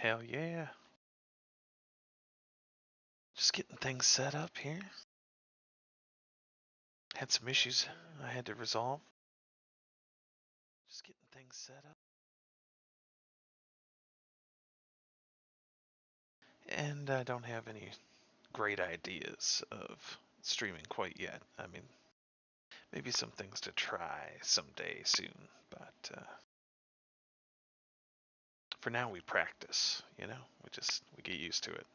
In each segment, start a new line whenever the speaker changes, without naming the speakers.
Hell yeah. Just getting things set up here. Had some issues I had to resolve. Just getting things set up. And I don't have any great ideas of streaming quite yet. I mean, maybe some things to try someday soon, but for now we practice, you know? We get used to it.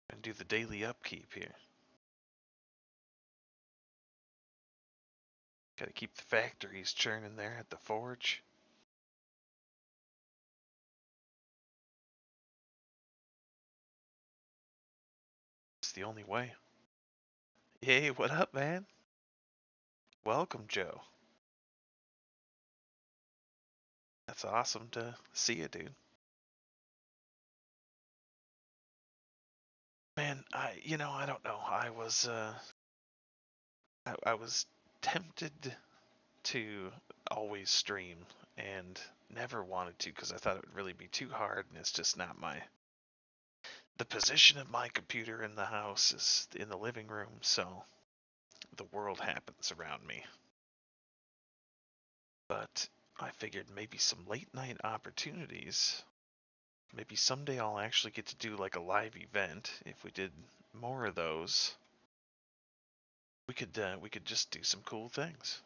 And do the daily upkeep here. Gotta keep the factories churning there at the forge. It's the only way. Hey, what up, man? Welcome, Joe. That's awesome to see you, dude. Man, I don't know. I was tempted to always stream and never wanted to because I thought it would really be too hard, and it's just not the position of my computer in the house is in the living room, so the world happens around me. But I figured maybe some late night opportunities. Maybe someday I'll actually get to do like a live event. If we did more of those, we could just do some cool things.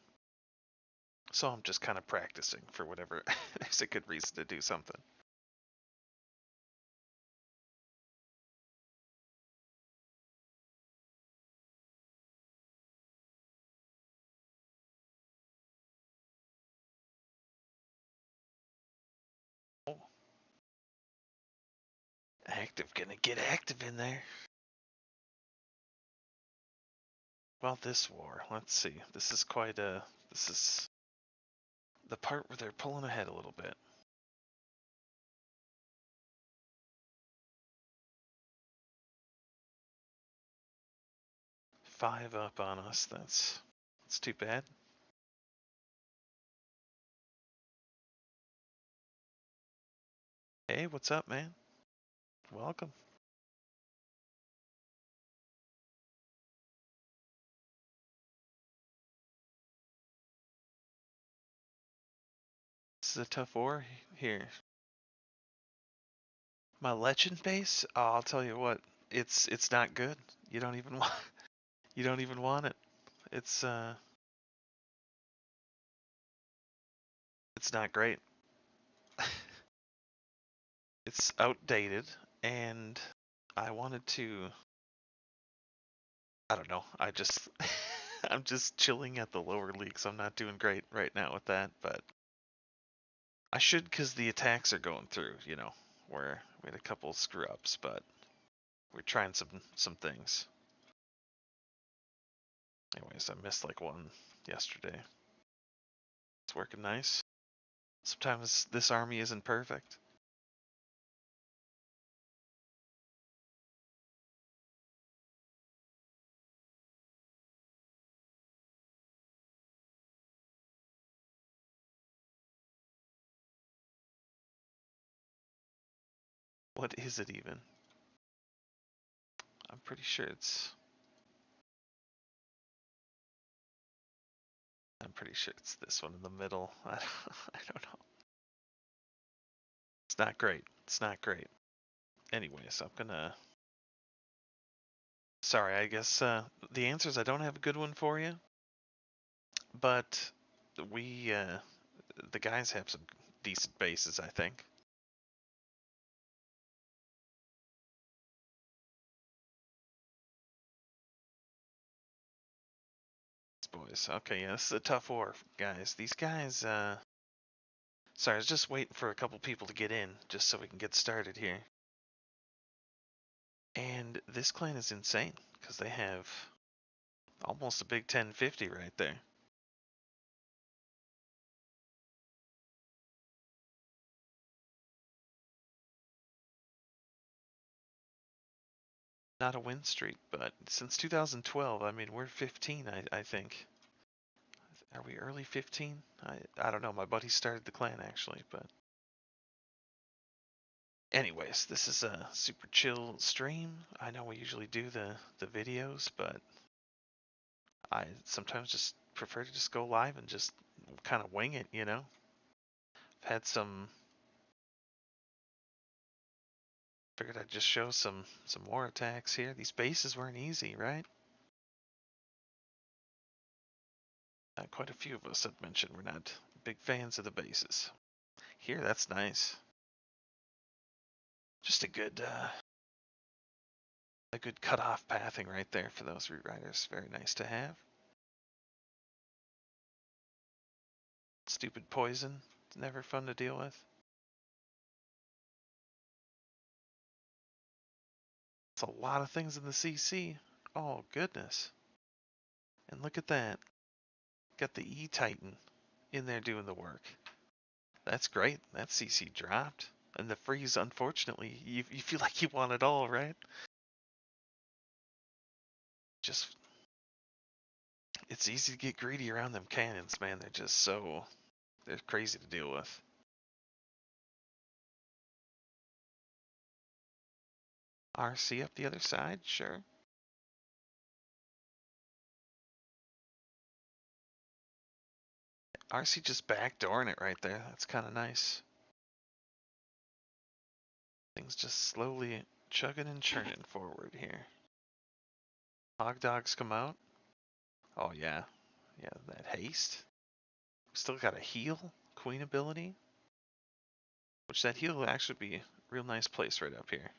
So I'm just kind of practicing for whatever is a good reason to do something. Oh, active, gonna get active in there. Well, this war, let's see. This is the part where they're pulling ahead a little bit. 5 up on us, that's too bad. Hey, what's up, man? Welcome. This is a tough war here. My legend base? Oh, I'll tell you what, it's not good. You don't even want you don't even want it. It's it's not great. It's outdated, and I wanted to, I don't know, I'm just chilling at the lower leagues. I'm not doing great right now with that, but I should because the attacks are going through, where we had a couple screw ups, but we're trying some things. Anyways, I missed like one yesterday. It's working nice. Sometimes this army isn't perfect. What is it even? I'm pretty sure it's this one in the middle. I don't know. It's not great. It's not great. Anyways, I'm gonna. Sorry, I guess the answer is I don't have a good one for you, but we the guys have some decent bases, I think. Boys, okay, yeah, this is a tough war, guys. These guys, sorry, I was just waiting for a couple people to get in, just so we can get started here. And this clan is insane, because they have almost a big 1050 right there. not a win streak, but since 2012, I mean, we're 15, I think. Are we early 15? I don't know. My buddy started the clan actually, but anyways, this is a super chill stream. I know we usually do the videos, but I sometimes just prefer to just go live and just kind of wing it, you know. I've had some figured I'd just show some more attacks here. These bases weren't easy, right? Quite a few of us have mentioned we're not big fans of the bases. Here, that's nice. Just a good cutoff pathing right there for those root riders. Very nice to have. Stupid poison. It's never fun to deal with. It's a lot of things in the CC. Oh, goodness. And look at that. Got the E-Titan in there doing the work. That's great. That CC dropped. And the freeze, unfortunately, you feel like you want it all, right? Just, it's easy to get greedy around them cannons, man. They're just so, they're crazy to deal with. RC up the other side, sure. RC just backdooring it right there. That's kind of nice. Things just slowly chugging and churning forward here. Hog dogs come out. Oh yeah. Yeah, that haste. Still got a heal, queen ability. Which that heal will actually be a real nice place right up here.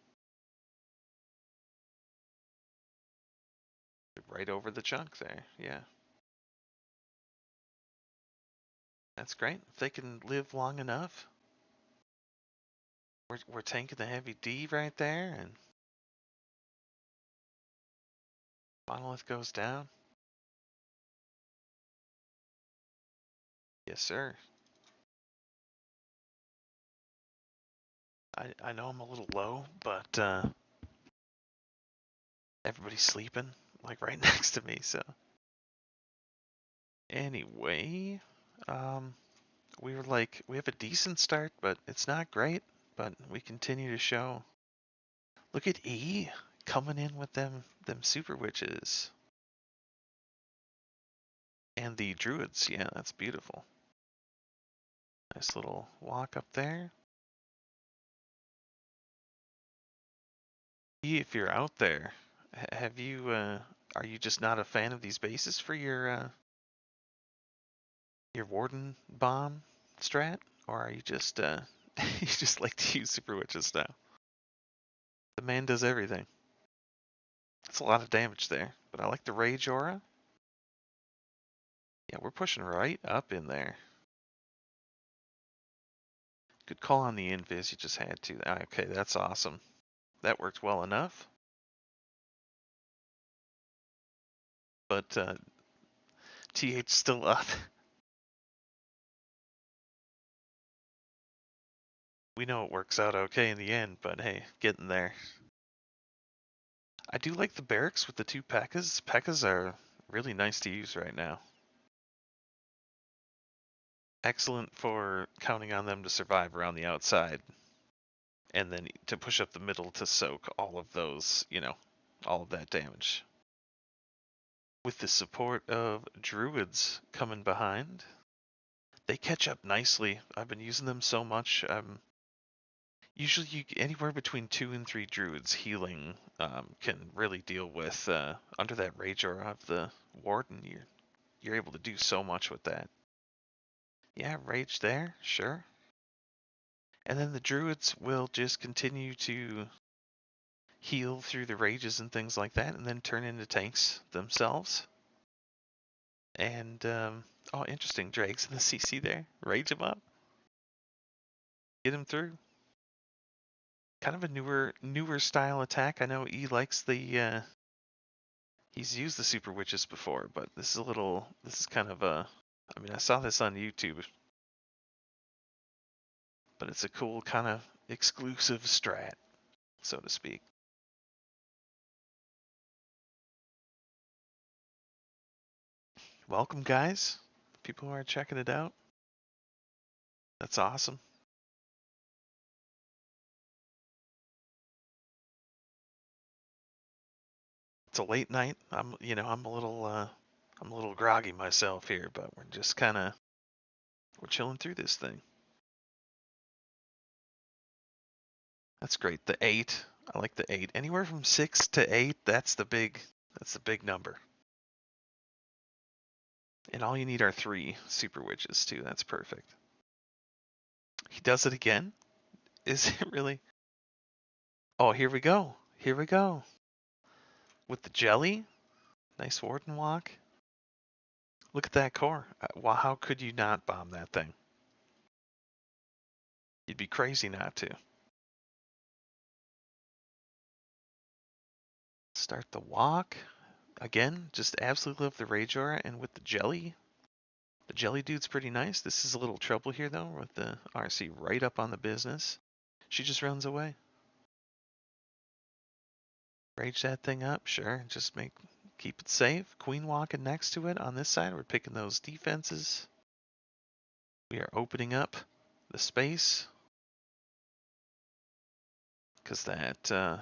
Right over the chunk there, yeah. That's great. If they can live long enough. We're tanking the heavy D right there, and Monolith goes down. Yes, sir. I know I'm a little low, but everybody's sleeping, like right next to me, so. Anyway, we were like, we have a decent start, but it's not great, but we continue to show. Look at E coming in with them super witches. And the druids, yeah, that's beautiful. Nice little walk up there. E, if you're out there, have you, are you just not a fan of these bases for your warden bomb strat? Or are you just, you just like to use super witches now? The man does everything. That's a lot of damage there, but I like the rage aura. Yeah, we're pushing right up in there. Good call on the invis, you just had to. Okay, that's awesome. That worked well enough. But TH still up. We know it works out okay in the end, but hey, getting there. I do like the barracks with the two P.E.K.K.A.s. P.E.K.K.A.s are really nice to use right now. Excellent for counting on them to survive around the outside. And then to push up the middle to soak all of those, you know, all of that damage. With the support of druids coming behind, they catch up nicely. I've been using them so much. Usually anywhere between 2 and 3 druids healing can really deal with under that rage aura of the warden. You're able to do so much with that. Yeah, rage there, sure. And then the druids will just continue to heal through the rages and things like that, and then turn into tanks themselves. And oh, interesting, Drake's in the CC there. Rage him up. Get him through. Kind of a newer style attack. I know E likes the he's used the super witches before, but this is kind of a, I mean, I saw this on YouTube, but it's a cool kind of exclusive strat, so to speak. welcome, guys. People who are checking it out. That's awesome. It's a late night. I'm a little groggy myself here, but we're just kind of we're chilling through this thing. That's great. The 8. I like the 8. Anywhere from 6 to 8, that's the big number. And all you need are 3 super witches too. That's perfect. He does it again? Is it really? Oh, here we go. Here we go. With the jelly. Nice warden walk. Look at that core. Well, how could you not bomb that thing? You'd be crazy not to. Start the walk. Again, just absolutely love the Rage Aura, and with the jelly dude's pretty nice. This is a little trouble here though, with the RC right up on the business. She just runs away. Rage that thing up, sure. Just keep it safe. Queen walking next to it on this side. We're picking those defenses. We are opening up the space because that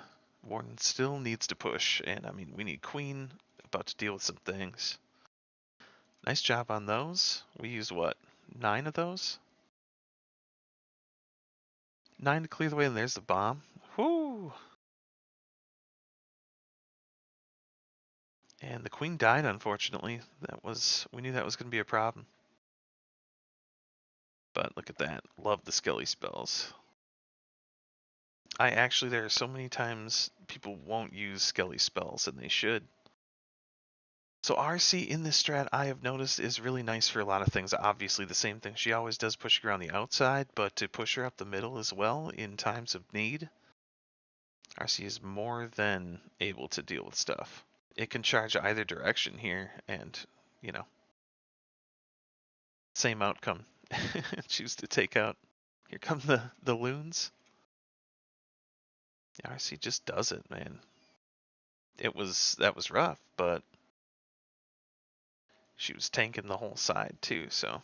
warden still needs to push, and I mean we need Queen about to deal with some things. Nice job on those. We used what? 9 of those? 9 to clear the way, and there's the bomb. Whoo! And the queen died, unfortunately. We knew that was going to be a problem. But look at that. Love the Skelly spells. There are so many times people won't use Skelly spells, and they should. So RC in this strat, I have noticed, is really nice for a lot of things. Obviously, the same thing she always does, pushing her on the outside, but to push her up the middle as well in times of need. RC is more than able to deal with stuff. It can charge either direction here, and, same outcome. Choose to take out. Here come the loons. The RC just does it, man. That was rough, but she was tanking the whole side too, so.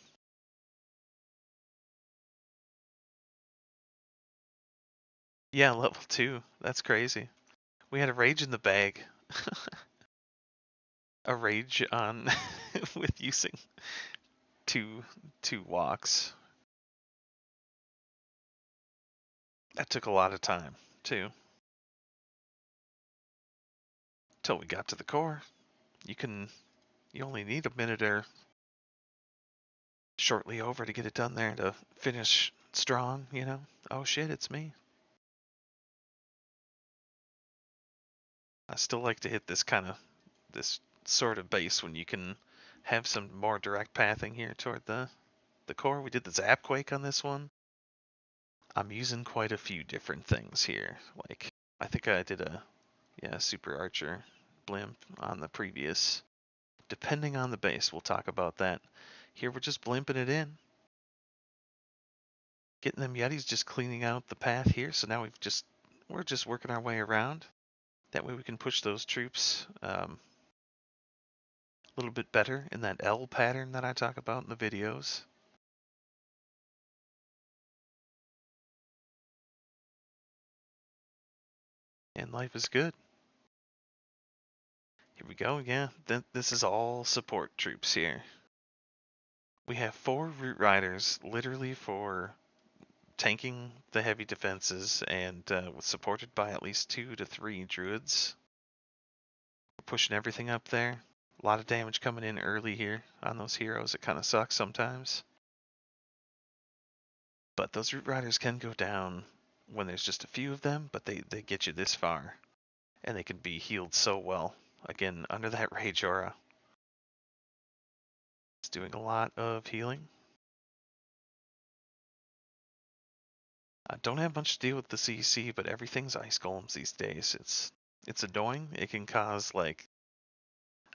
Yeah, level 2. That's crazy. We had a rage in the bag. A rage on with using two walks. That took a lot of time too. Till we got to the core. You only need a minute or shortly over to get it done there to finish strong, Oh shit, it's me. I still like to hit this sort of base when you can have some more direct pathing here toward the core. We did the Zapquake on this one. I'm using quite a few different things here. Like, I think I did a Super Archer blimp on the previous. Depending on the base, we'll talk about that. Here we're just blimping it in. Getting them Yetis, just cleaning out the path here. So now we're just working our way around. That way we can push those troops a little bit better in that L pattern that I talk about in the videos. And life is good. Here we go, yeah. This is all support troops here. We have 4 Root Riders, literally for tanking the heavy defenses, and supported by at least 2 to 3 Druids. We're pushing everything up there. A lot of damage coming in early here on those heroes. It kind of sucks sometimes. But those Root Riders can go down when there's just a few of them, but they get you this far. And they can be healed so well. Again, under that Rage Aura. It's doing a lot of healing. I don't have much to deal with the CC, but everything's Ice Golems these days. It's annoying. It can cause,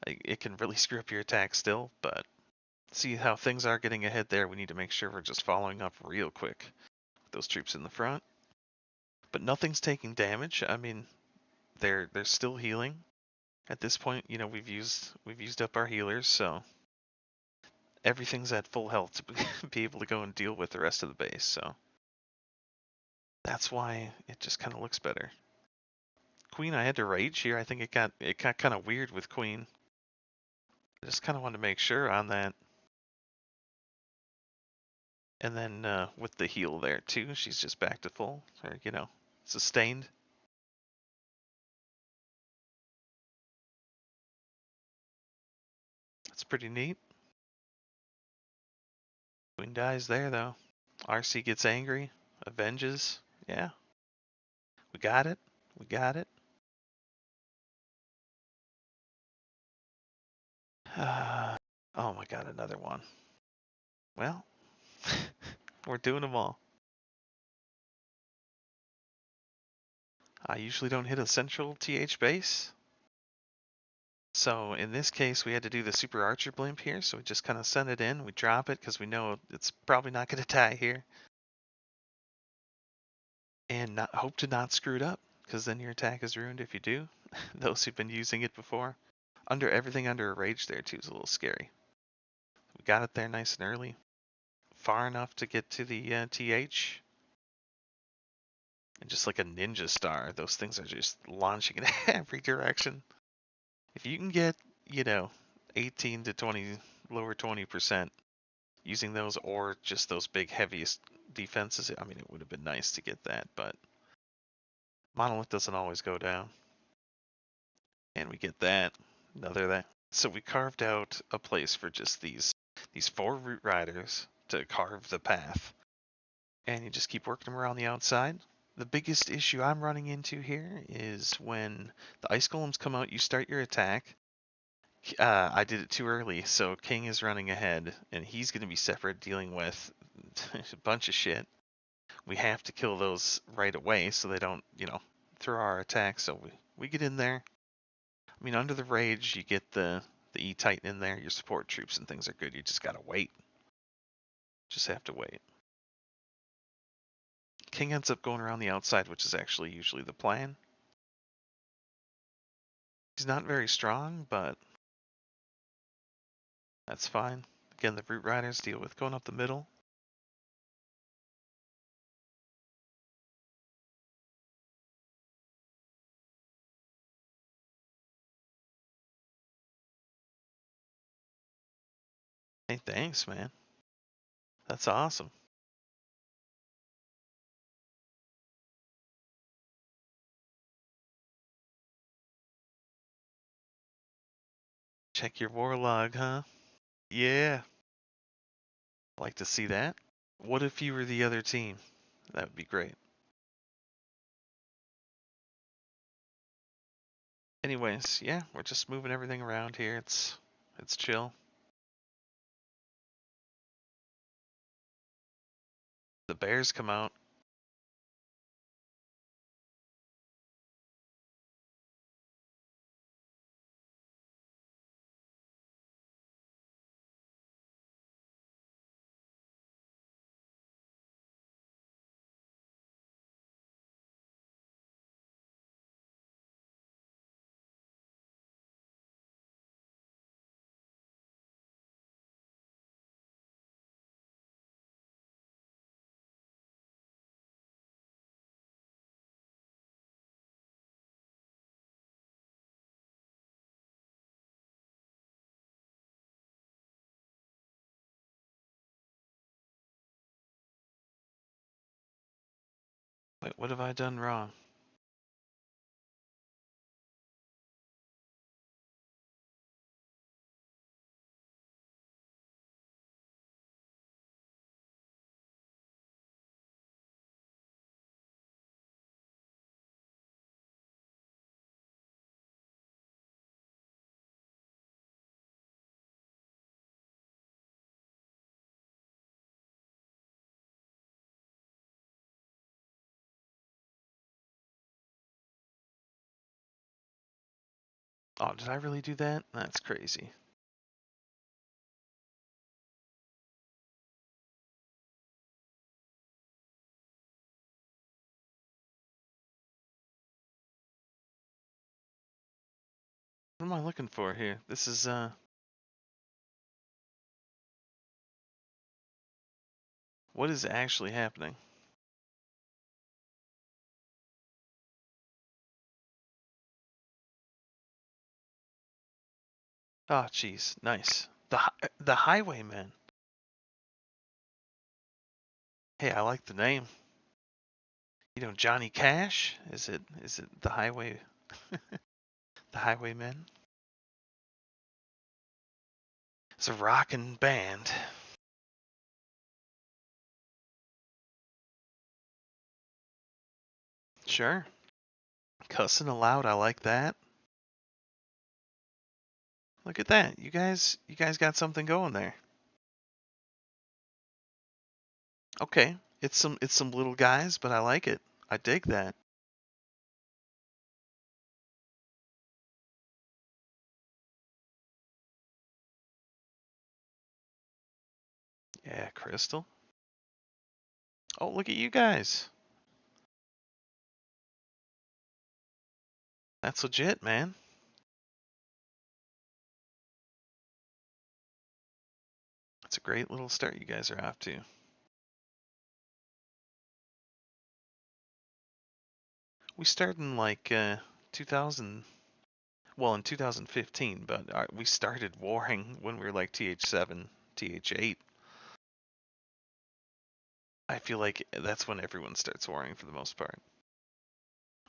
it can really screw up your attack still, but see how things are getting ahead there. We need to make sure we're just following up real quick with those troops in the front. But nothing's taking damage. I mean, they're still healing. At this point, we've used up our healers, so everything's at full health to be able to go and deal with the rest of the base. So that's why it just kind of looks better. Queen, I had to rage here. I think it got kind of weird with Queen. I just kind of wanted to make sure on that. And then with the heal there too, she's just back to full, or sustained. That's pretty neat. Queen dies there though. RC gets angry, avenges. Yeah, we got it. We got it. Oh my god, another one. Well, we're doing them all. I usually don't hit a central TH base. So in this case, we had to do the Super Archer blimp here. So we just kind of send it in. We drop it because we know it's probably not going to die here. And hope to not screw it up, because then your attack is ruined if you do. Those who've been using it before. Everything under a rage there too is a little scary. We got it there nice and early. Far enough to get to the TH. And just like a ninja star, those things are just launching in every direction. If you can get, 18 to 20, lower 20% using those, or just those big heaviest defenses, I mean, it would have been nice to get that, but Monolith doesn't always go down. And we get that, another that. So we carved out a place for just these 4 Root Riders to carve the path. And you just keep working them around the outside. The biggest issue I'm running into here is when the Ice Golems come out, you start your attack. I did it too early, so King is running ahead, and he's going to be separate dealing with a bunch of shit. We have to kill those right away so they don't, throw our attack. So we get in there. I mean, under the rage, you get the E-Titan in there. Your support troops and things are good. You just got to wait. Just have to wait. King ends up going around the outside, which is actually usually the plan. He's not very strong, but that's fine. Again, the Root Riders deal with going up the middle. Hey, thanks, man. That's awesome. Check your war log, huh? Yeah. Like to see that. What if you were the other team? That would be great. Anyways, yeah, we're just moving everything around here. It's chill. The bears come out. Wait, what have I done wrong? Oh, did I really do that? That's crazy. What am I looking for here? This is What is actually happening? Oh, jeez, nice. The Highwaymen. Hey, I like the name. You know, Johnny Cash. Is it the Highwaymen? It's a rockin' band. Sure. Cussing aloud. I like that. Look at that. You guys got something going there. Okay. It's some little guys, but I like it. I dig that. Yeah, Crystal. Oh, look at you guys. That's legit, man. That's a great little start you guys are off to. We started in like 2000, well, in 2015, but we started warring when we were like TH7, TH8. I feel like that's when everyone starts warring for the most part.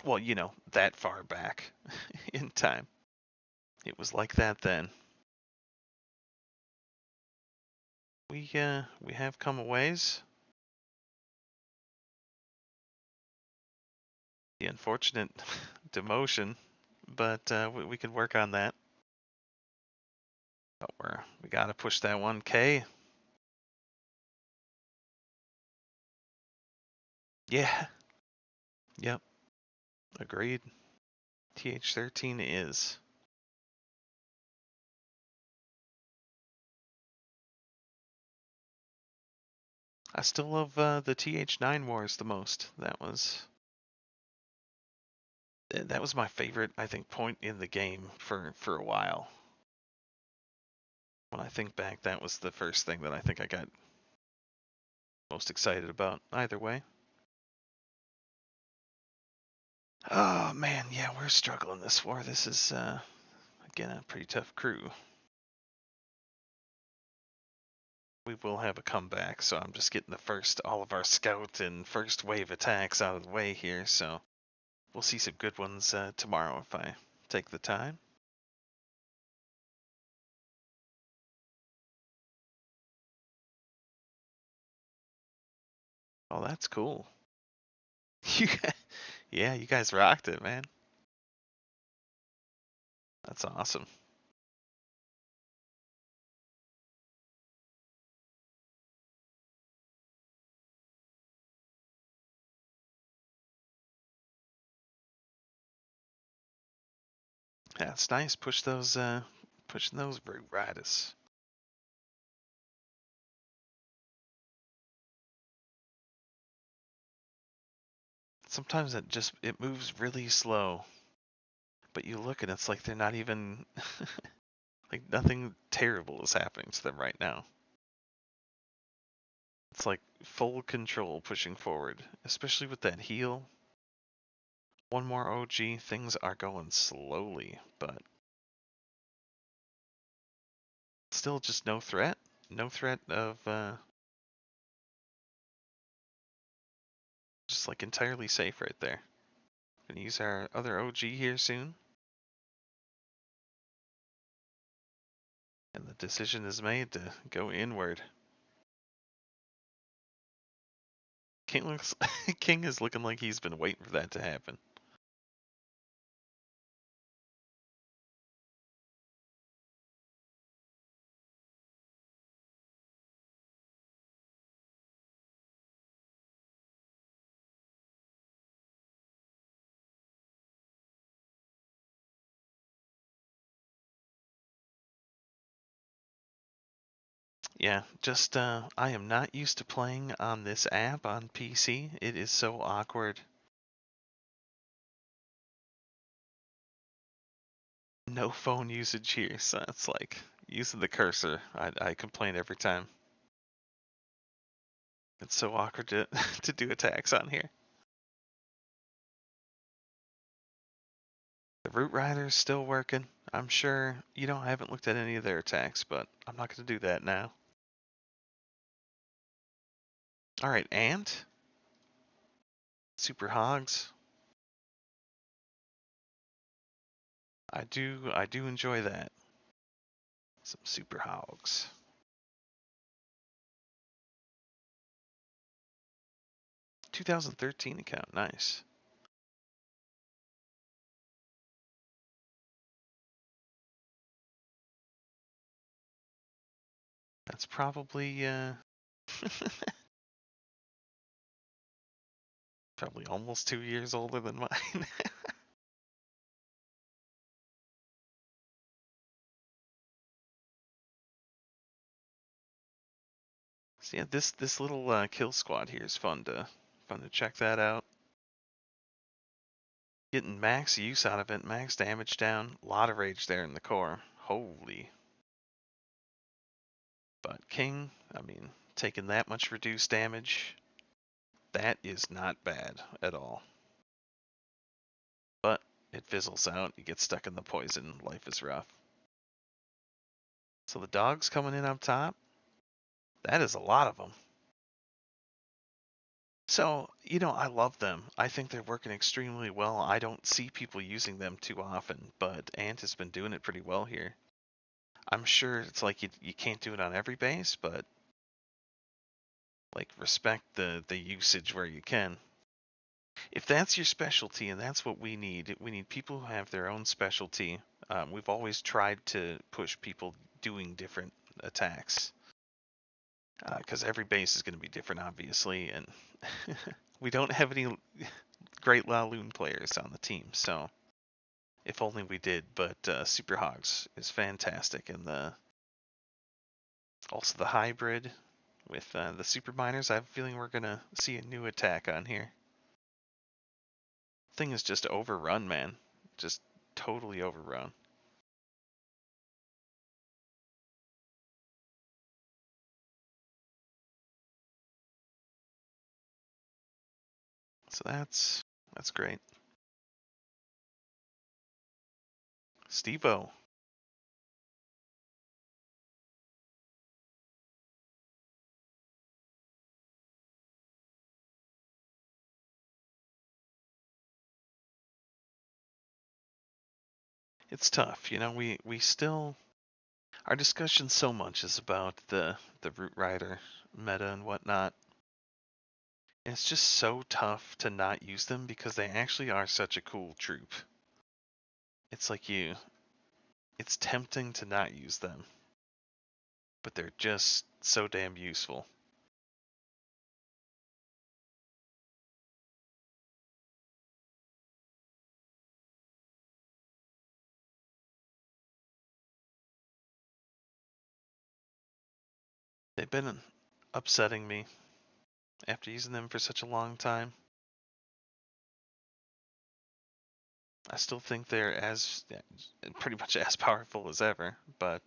Well, that far back in time. It was like that then. We have come a ways. The unfortunate demotion, but we can work on that. But we gotta push that 1K. Yeah. Yep. Agreed. TH13 is. I still love the TH9 wars the most. That was my favorite, I think, point in the game for a while. When I think back, that was the first thing that I think I got most excited about. Either way. Oh man, yeah, we're struggling this war. This is again a pretty tough crew. We will have a comeback, so I'm just getting all of our scout and first wave attacks out of the way here. So we'll see some good ones tomorrow if I take the time. Oh, that's cool. You, yeah, you guys rocked it, man. That's awesome. That's nice. Pushing those root riders. Sometimes it moves really slow, but you look and it's like they're not even like nothing terrible is happening to them right now. It's like full control pushing forward, especially with that heal. One more OG, things are going slowly, but still just no threat. No threat of just like entirely safe right there. Gonna use our other OG here soon. And the decision is made to go inward. King looks King is looking like he's been waiting for that to happen. Yeah, just I am not used to playing on this app on PC. It is so awkward. No phone usage here, so it's like using the cursor. I complain every time. It's so awkward to to do attacks on here. The Root Rider's still working. I'm sure, I haven't looked at any of their attacks, but I'm not going to do that now. Alright, Ant. Super Hogs. I do enjoy that. Some Super Hogs. (2013) account, nice. That's probably probably almost 2 years older than mine. So yeah, this little kill squad here is fun to check that out. Getting max use out of it, max damage down, a lot of rage there in the core. Holy. But King, I mean, taking that much reduced damage, that is not bad at all. But it fizzles out, you get stuck in the poison, life is rough. So the dogs coming in up top, that is a lot of them. So, I love them. I think they're working extremely well. I don't see people using them too often, but Ant has been doing it pretty well here. I'm sure it's like you can't do it on every base, but like respect the usage where you can. If that's your specialty, and that's what we need people who have their own specialty. We've always tried to push people doing different attacks because every base is going to be different, obviously, and we don't have any great Laloon players on the team, so if only we did. But Super Hogs is fantastic, and also the hybrid with the Super Miners. I have a feeling we're gonna see a new attack on here. Thing is just overrun, man. Just totally overrun. So that's great. Steve-O. It's tough, we still our discussion so much is about the Root Rider meta and whatnot. And it's just so tough to not use them because they actually are such a cool troop. It's like it's tempting to not use them, but they're just so damn useful. They've been upsetting me after using them for such a long time. I still think they're pretty much as powerful as ever, but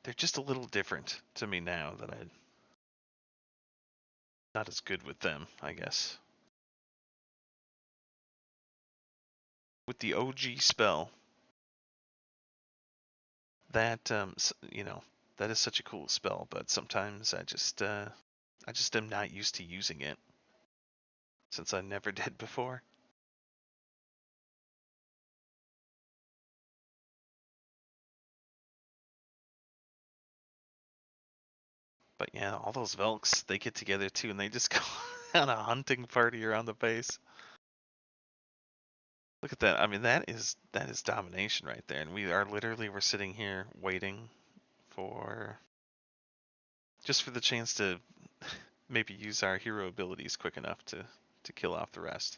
they're just a little different to me now that I'm not as good with them, I guess. With the OG spell, that that is such a cool spell, but sometimes I just am not used to using it since I never did before. But yeah, all those Velks, they get together too, and they just go on a hunting party around the base. Look at that. I mean, that is domination right there, and we're sitting here waiting for just for the chance to maybe use our hero abilities quick enough to kill off the rest,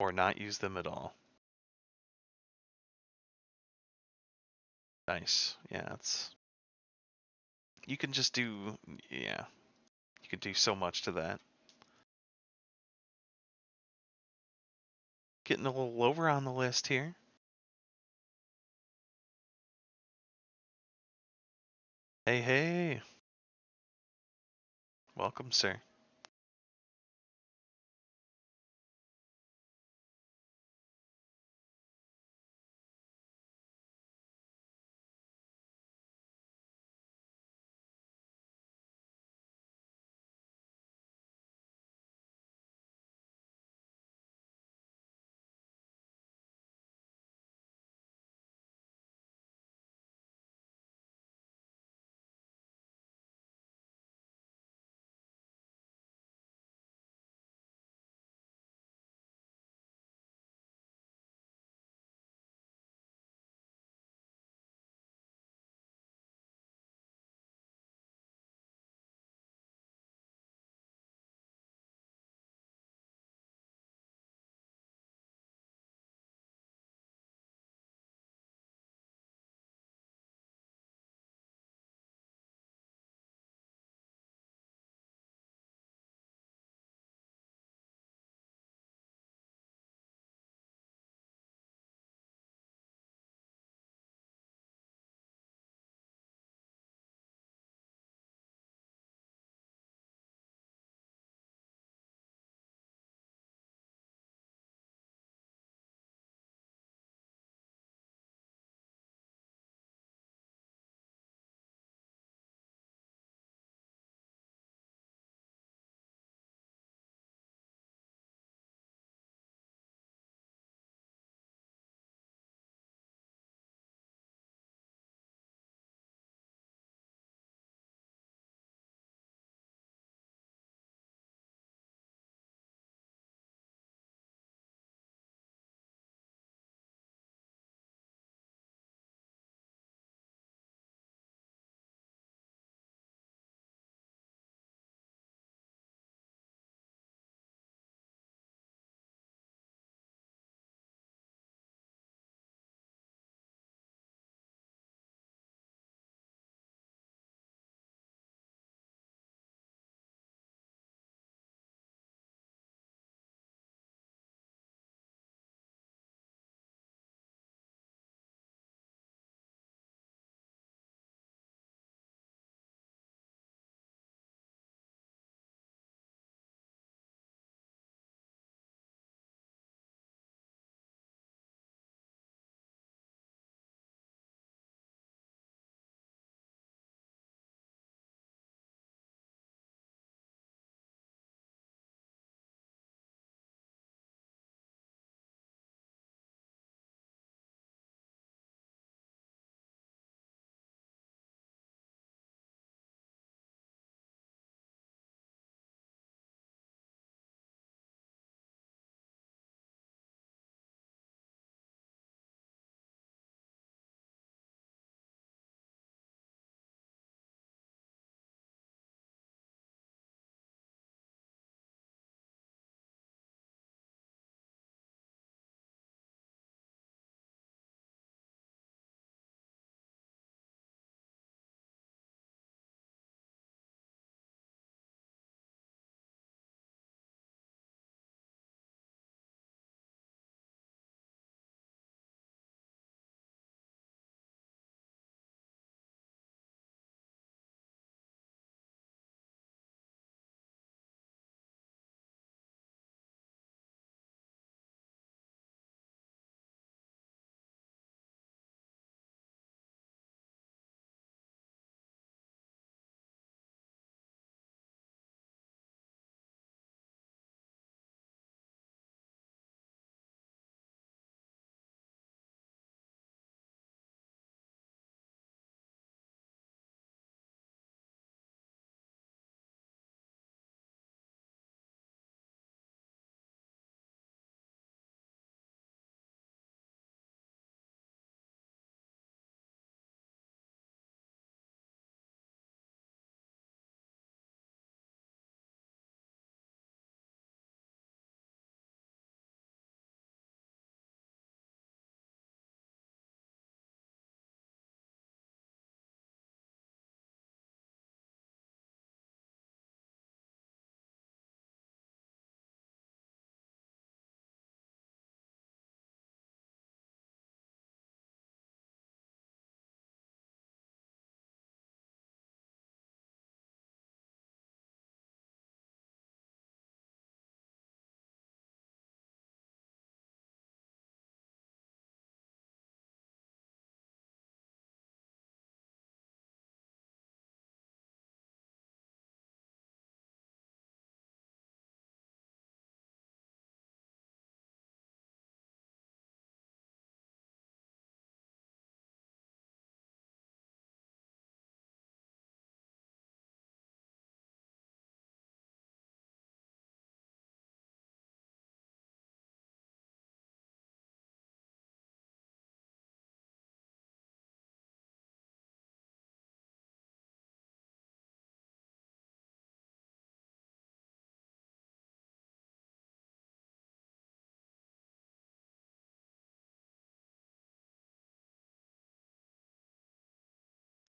or not use them at all. Nice. Yeah, you can just do yeah, you can do so much to that. Getting a little lower on the list here. Hey, hey. Welcome, sir.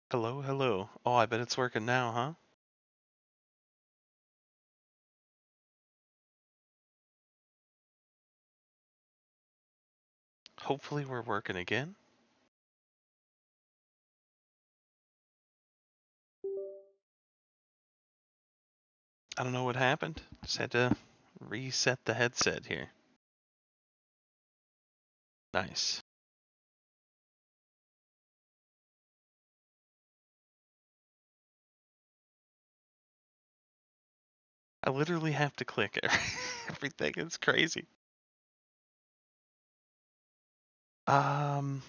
Hello, hello. Oh, I bet it's working now, huh? Hopefully we're working again. I don't know what happened. Just had to reset the headset here. Nice. I literally have to click everything. It's crazy. Um,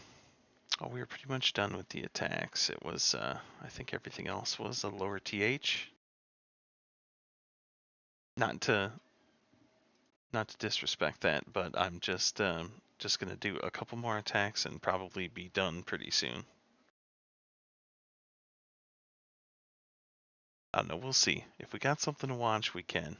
oh, we were pretty much done with the attacks. It was, I think everything else was a lower TH. Not to, not to disrespect that, but I'm just gonna do a couple more attacks and probably be done pretty soon. I don't know. We'll see. If we got something to watch, we can.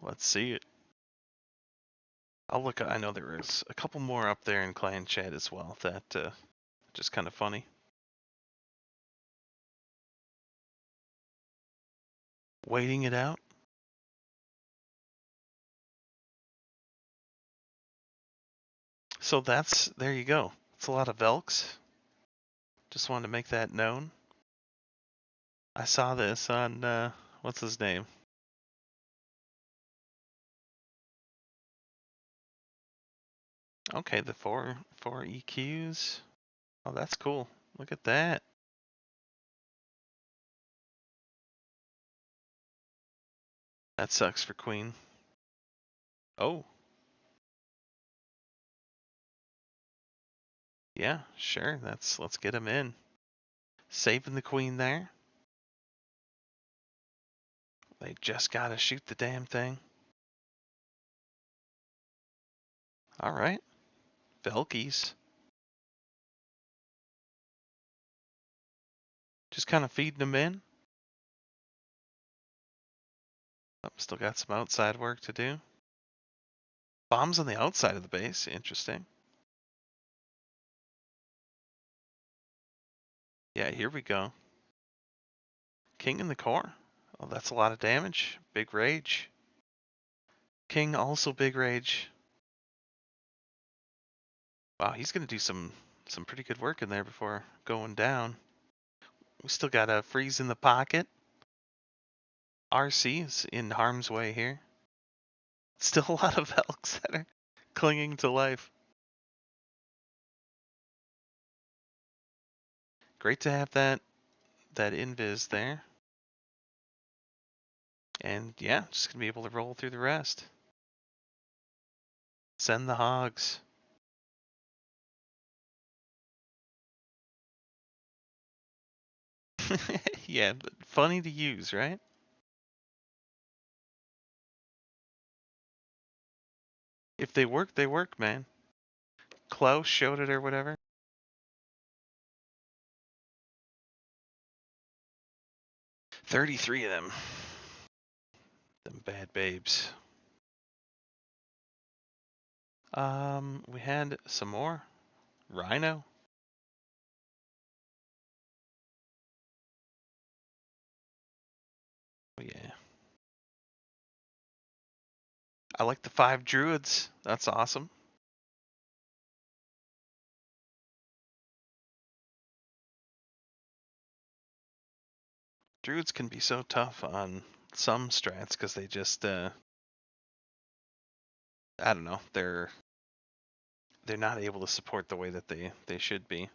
Let's see it. I'll look. I know there is a couple more up there in clan chat as well. That just kind of funny. Waiting it out. So that's there you go. It's a lot of Velks. Just wanted to make that known. I saw this on what's his name? Okay, the four EQs. Oh, that's cool. Look at that. That sucks for Queen. Oh, yeah, sure. Let's get him in. Saving the Queen there. They just gotta shoot the damn thing. All right, Velkies. Just kind of feeding them in. Oh, still got some outside work to do. Bombs on the outside of the base. Interesting. Yeah, here we go. King in the core. Oh, that's a lot of damage. Big rage. King also big rage. Wow, he's gonna do some pretty good work in there before going down. We still got a freeze in the pocket. RC is in harm's way here. Still a lot of Elks that are clinging to life. Great to have that invis there. And yeah, just gonna be able to roll through the rest. Send the hogs. Yeah, but funny to use, right? If they work, man. Klaus showed it or whatever. 33 of them. Them bad babes. We had some more. Rhino. Oh, yeah. I like the 5 druids. That's awesome. Druids can be so tough on some strats because they just I don't know, they're not able to support the way that they should be.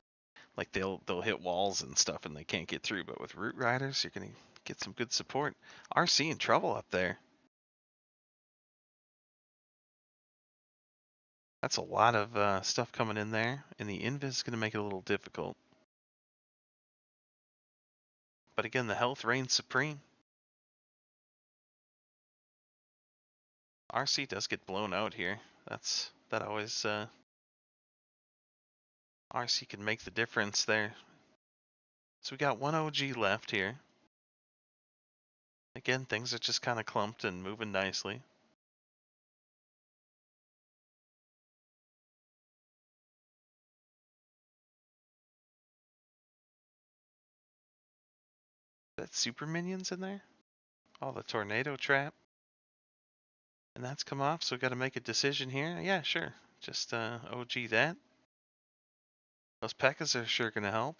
Like they'll hit walls and stuff and they can't get through, but with root riders you're gonna get some good support. RC in trouble up there. That's a lot of stuff coming in there, and the invis is gonna make it a little difficult. But again, the health reigns supreme. RC does get blown out here. That always RC can make the difference there. So we got one OG left here. I Again, things are just kind of clumped and moving nicely. That super minions in there? Oh, the tornado trap. And that's come off, so we got to make a decision here. Yeah, sure. Just OG that. Those P.E.K.K.A.s are sure going to help.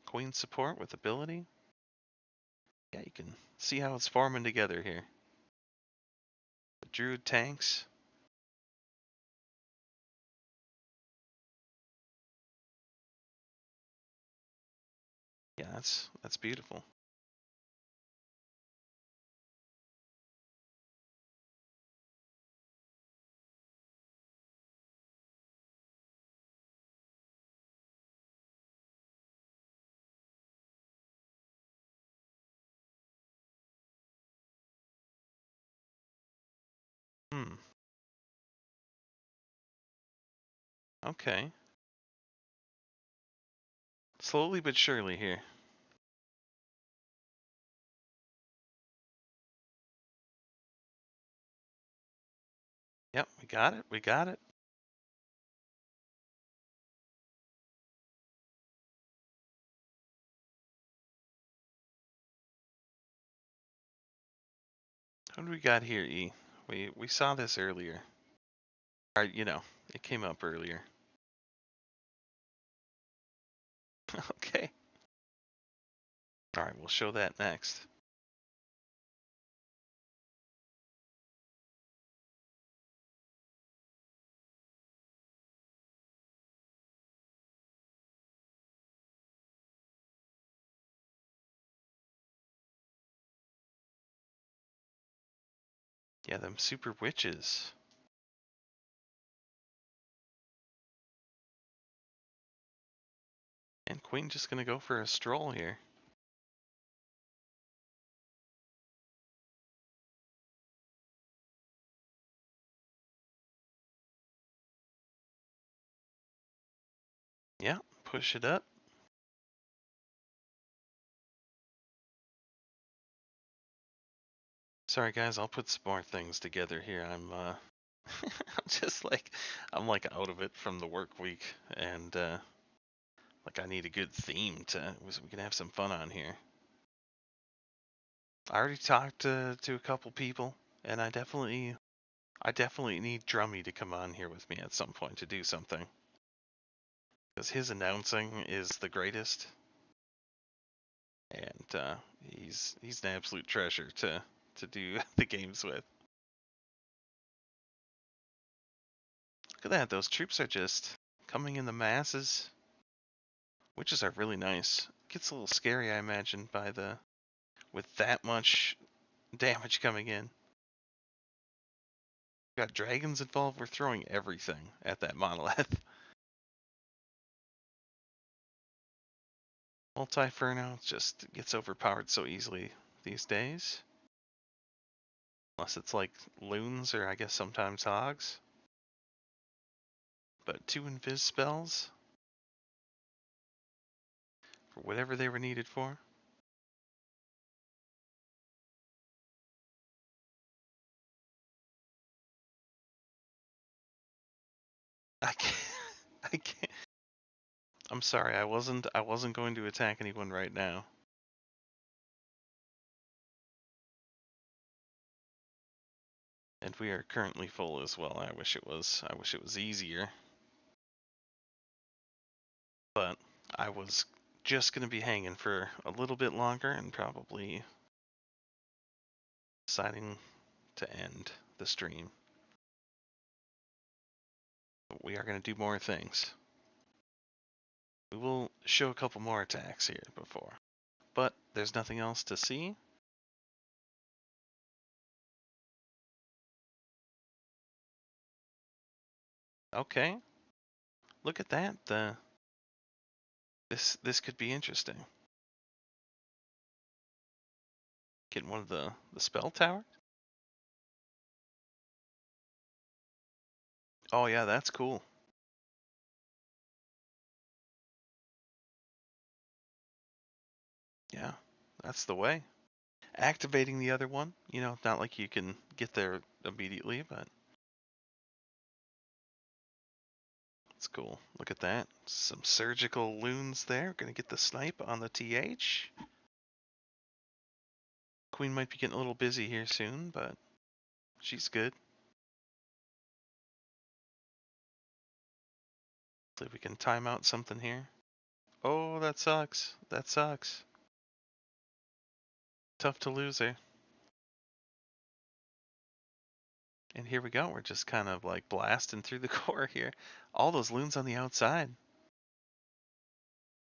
Queen support with ability. Yeah, you can see how it's forming together here. The Druid tanks. Yeah, that's beautiful. Hmm. Okay. Slowly but surely here. Yep, we got it. We got it. What do we got here, E? We saw this earlier. Or, it came up earlier. Okay. All right, we'll show that next. Yeah, them super witches. And Queen just gonna go for a stroll here. Yeah, push it up. Sorry guys, I'll put some more things together here. I'm like out of it from the work week, and like I need a good theme so we can have some fun on here. I already talked to a couple people, and I definitely need Drummy to come on here with me at some point to do something, because his announcing is the greatest, and he's an absolute treasure to do the games with. Look at that, those troops are just coming in the masses. Witches are really nice. Gets a little scary, I imagine, with that much damage coming in. Got dragons involved. We're throwing everything at that monolith. Multi-Inferno just gets overpowered so easily these days. Unless it's like loons or I guess sometimes hogs. But 2 invis spells for whatever they were needed for. I can't. I can't. I'm sorry. I wasn't going to attack anyone right now. And we are currently full as well. I wish it was easier. But I was just going to be hanging for a little bit longer and probably deciding to end the stream. But we are going to do more things. We will show a couple more attacks here before. But there's nothing else to see. Okay. Look at that. This could be interesting. Getting one of the spell tower. Oh yeah, that's cool. Yeah, that's the way. activating the other one. You know, not like you can get there immediately, but it's cool. Look at that. Some surgical loons there. Gonna get the snipe on the TH. Queen might be getting a little busy here soon, but she's good. See if we can time out something here. Oh, that sucks. That sucks. Tough to lose her. And here we go. We're just kind of like blasting through the core here. All those loons on the outside.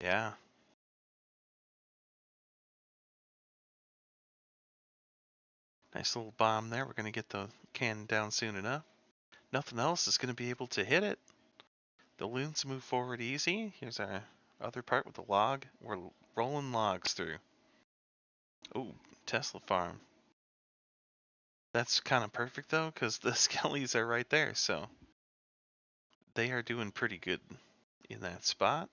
Yeah. Nice little bomb there. We're going to get the cannon down soon enough. Nothing else is going to be able to hit it. The loons move forward easy. Here's our other part with the log. We're rolling logs through. Oh, Tesla farm. That's kind of perfect though, because the skellies are right there, so they are doing pretty good in that spot.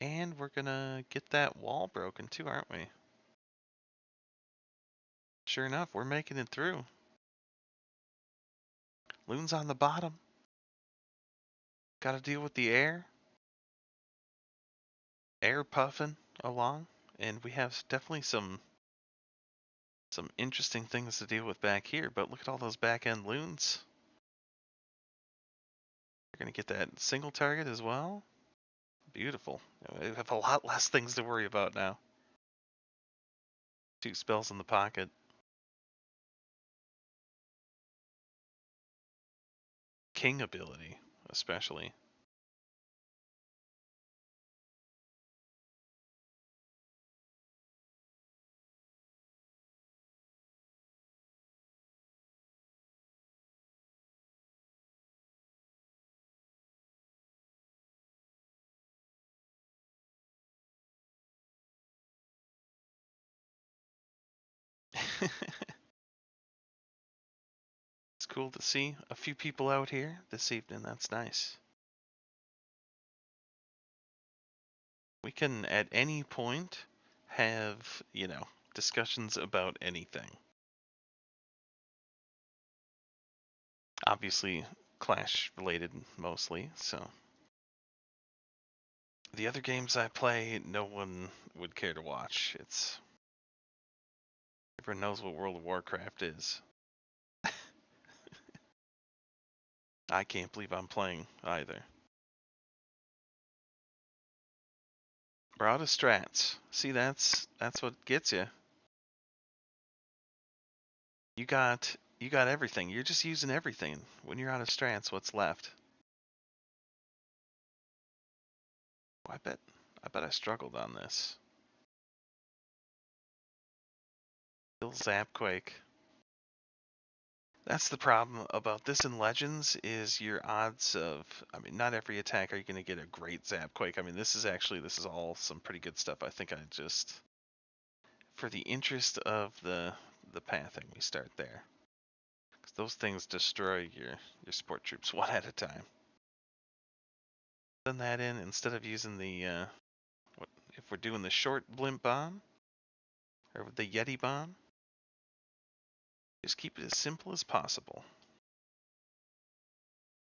And we're gonna get that wall broken too, aren't we? Sure enough, we're making it through. Loon's on the bottom. Gotta deal with the air. Air puffing along. And we have definitely some interesting things to deal with back here, but look at all those back end loons. We're gonna get that single target as well. Beautiful. We have a lot less things to worry about now. 2 spells in the pocket. King ability, especially. It's cool to see a few people out here this evening. That's nice. We can at any point have, you know, discussions about anything. Obviously, Clash related mostly, so. The other games I play, no one would care to watch. It's. Everyone knows what World of Warcraft is. I can't believe I'm playing either. We're out of strats. See, that's what gets you. You got everything. You're just using everything. When you're out of strats, what's left? Oh, I bet I struggled on this. Still Zapquake. That's the problem about this in Legends is your odds of, I mean, not every attack are you going to get a great Zapquake. I mean, this is all some pretty good stuff. I think I just, for the interest of the pathing, we start there. Because those things destroy your support troops one at a time. Send that in instead of using the, if we're doing the short blimp bomb, or the Yeti bomb, just keep it as simple as possible.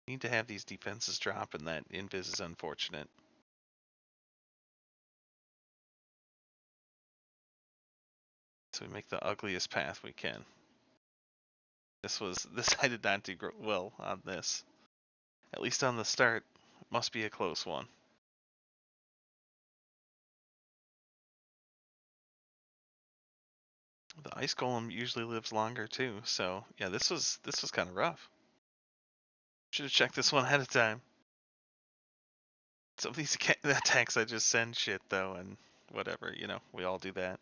Need to have these defenses drop, and that invis is unfortunate. So we make the ugliest path we can. This I did not do well on this. At least on the start, it must be a close one. The ice golem usually lives longer too, so yeah, this was kind of rough. Should have checked this one ahead of time. Some of these attacks I just send shit though, and whatever, you know, we all do that.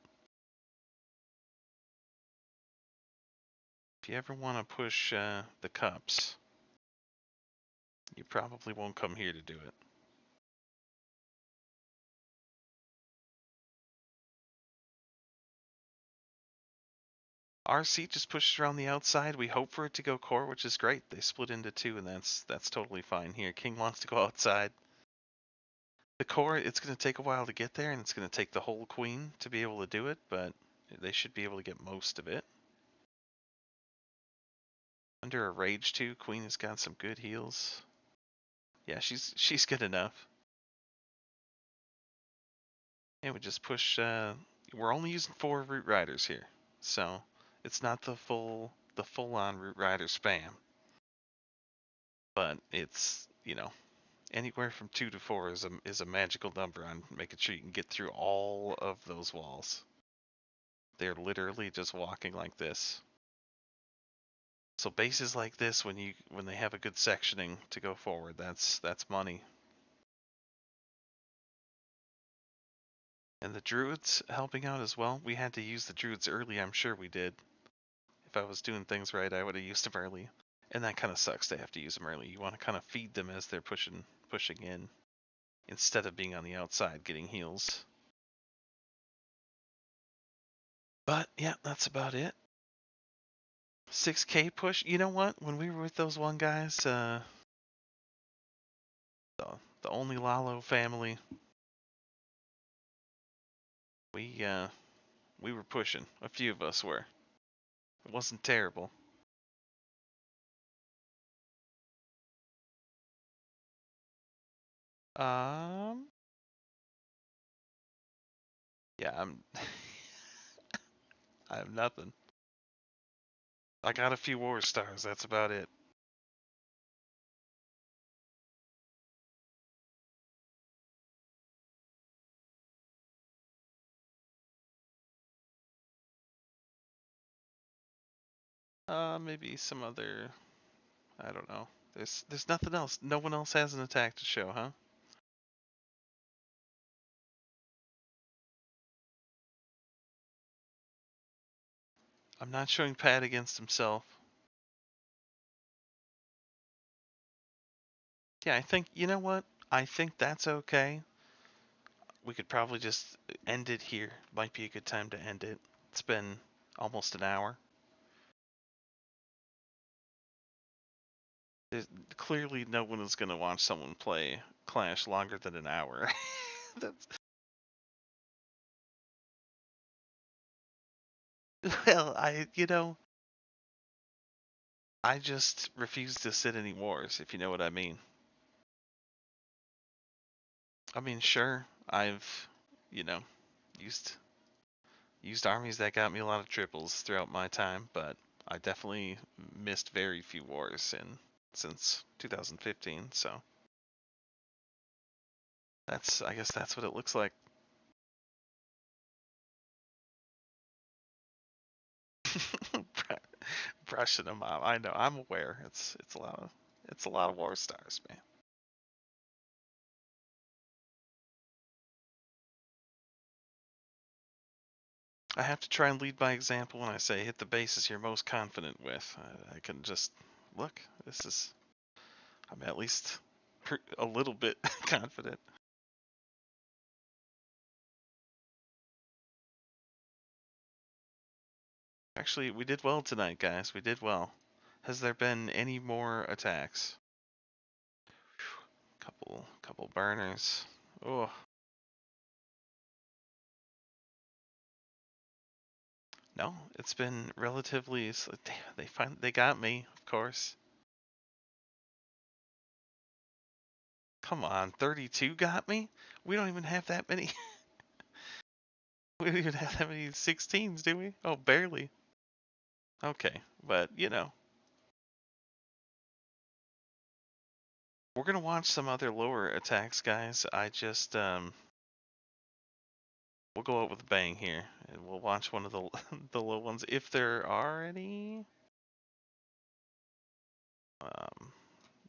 If you ever want to push the cups, you probably won't come here to do it. RC just pushes around the outside. We hope for it to go core, which is great. They split into 2, and that's totally fine here. King wants to go outside. The core, it's going to take a while to get there, and it's going to take the whole queen to be able to do it, but They should be able to get most of it. Under a rage too, Queen has got some good heals. Yeah, she's good enough. And we just push. We're only using 4 Root Riders here, so it's not the full-on Root Rider spam. But it's, anywhere from 2 to 4 is a magical number on making sure you can get through all of those walls. They're literally just walking like this. So bases like this, when they have a good sectioning to go forward, that's money. And the druids helping out as well. We had to use the druids early, I'm sure we did. If I was doing things right, I would have used them early. And that kind of sucks to have to use them early. You want to kind of feed them as they're pushing in, instead of being on the outside getting heals. But yeah, that's about it. 6K push. You know what? When we were with those one guys, the only Lalo family, we were pushing. A few of us were. It wasn't terrible. Um, yeah, I have nothing. I got a few war stars. That's about it. Maybe some other. I don't know. There's nothing else. No one else has an attack to show, huh? I'm not showing Pat against himself. Yeah, I think, you know what? I think that's okay. We could probably just end it here. Might be a good time to end it. It's been almost an hour. There's, clearly, no one is going to watch someone play Clash longer than an hour. That's, well, I just refuse to sit any wars, if you know what I mean. I mean, sure, I've, you know, used armies that got me a lot of triples throughout my time, but I definitely missed very few wars since 2015. So I guess that's what it looks like. Brushing them off. I know. I'm aware. It's a lot of war stars, man. I have to try and lead by example when I say hit the bases you're most confident with. I can just look. I'm at least a little bit confident. Actually, we did well tonight, guys. We did well. Has there been any more attacks? Couple burners. Oh, no, it's been relatively. They got me, of course. Come on, 32 got me. We don't even have that many. We don't even have that many 16s, do we? Oh, barely. Okay, but we're gonna watch some other lower attacks, guys. I just we'll go out with a bang here, and we'll watch one of the the low ones if there are any.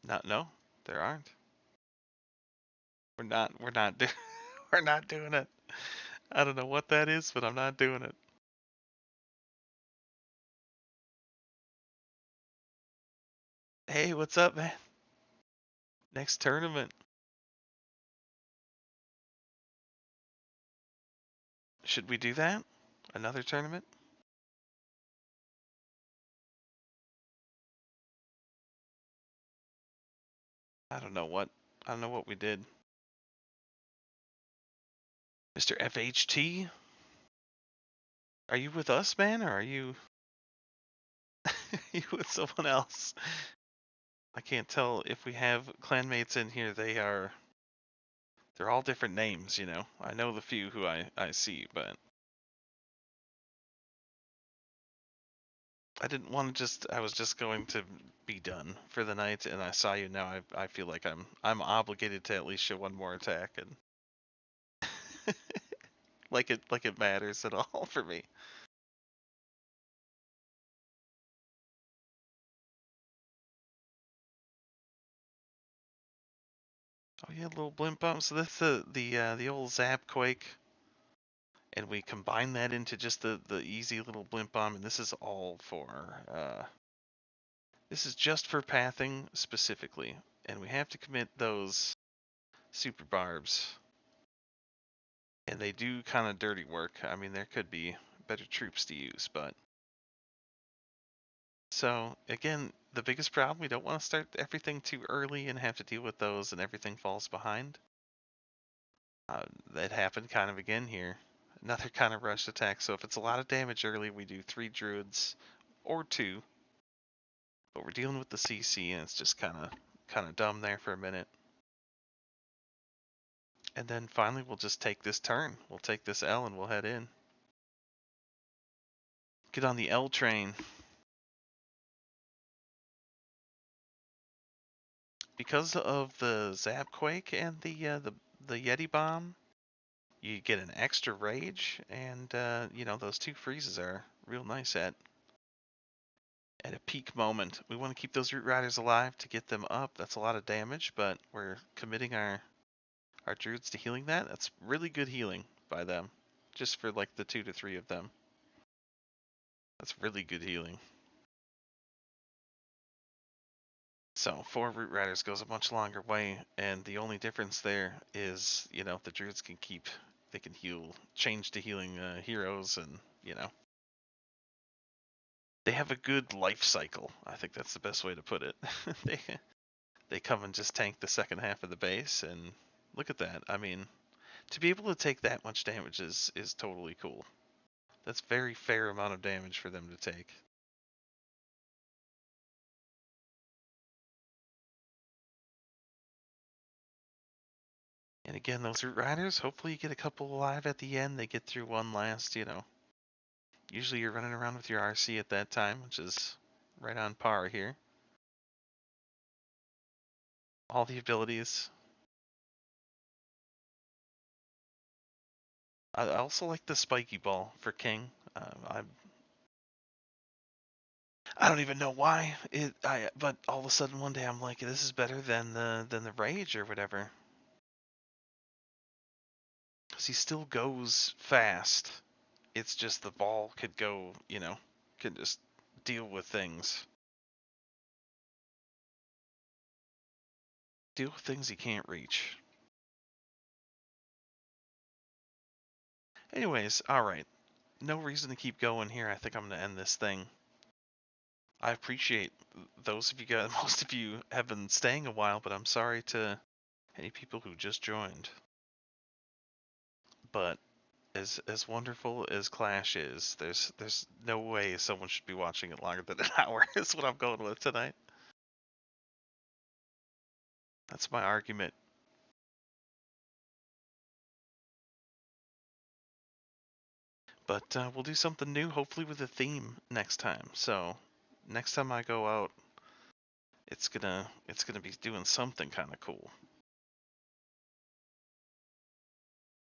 Not no, there aren't. We're not we're not doing it. I don't know what that is, but I'm not doing it. Hey, what's up, man? Next tournament. Should we do that? Another tournament? I don't know what. I don't know what we did. Mr. FHT? Are you with us, man, or are you you with someone else? I can't tell if we have clanmates in here. They're all different names, you know. I know the few who I see, but I didn't want to I was just going to be done for the night, and I saw you now. I feel like I'm obligated to at least show one more attack, and like it matters at all for me. Oh yeah, little blimp bomb. So that's the old Zap Quake, and we combine that into just the easy little blimp bomb, and this is all for this is just for pathing specifically, and we have to commit those super barbs, and they do kind of dirty work. I mean, there could be better troops to use, but so again, the biggest problem, we don't want to start everything too early and have to deal with those, and everything falls behind. That happened kind of again here. Another kind of rushed attack. So if it's a lot of damage early, we do 3 druids or 2. But we're dealing with the CC, and it's just kind of dumb there for a minute. And then finally, we'll just take this turn. We'll take this L and we'll head in. Get on the L train. Because of the Zapquake and the Yeti bomb, you get an extra rage, and you know, those 2 freezes are real nice at a peak moment. We want to keep those Root Riders alive to get them up. That's a lot of damage, but we're committing our druids to healing that. That's really good healing by them, just for like the 2 to 3 of them. That's really good healing. So 4 Root Riders goes a much longer way, and the only difference there is, you know, the druids can they can heal, change to healing heroes, and you know, they have a good life cycle. I think that's the best way to put it. they they come and just tank the second half of the base, and look at that. I mean, to be able to take that much damage is totally cool. That's very fair amount of damage for them to take. And again, those Root Riders, hopefully you get a couple alive at the end. They get through one last, you know. Usually you're running around with your RC at that time, which is right on par here. All the abilities. I also like the spiky ball for King. I don't even know why but all of a sudden one day I'm like, this is better than the rage or whatever. Because he still goes fast. It's just the ball could go, you know, could just deal with things. Deal with things he can't reach. Anyways, alright. No reason to keep going here. I think I'm going to end this thing. I appreciate those of you guys, most of you have been staying a while, but I'm sorry to any people who just joined. But as wonderful as Clash is, there's no way someone should be watching it longer than an hour. Is what I'm going with tonight. That's my argument. But we'll do something new, hopefully with a theme next time. So next time I go out, it's gonna be doing something kind of cool.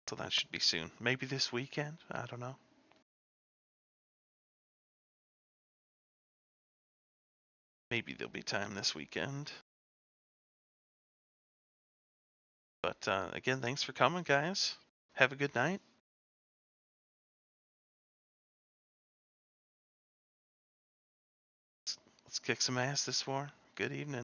So that should be soon. Maybe this weekend. I don't know. Maybe there'll be time this weekend. But again, thanks for coming, guys. Have a good night. Let's kick some ass this war. Good evening.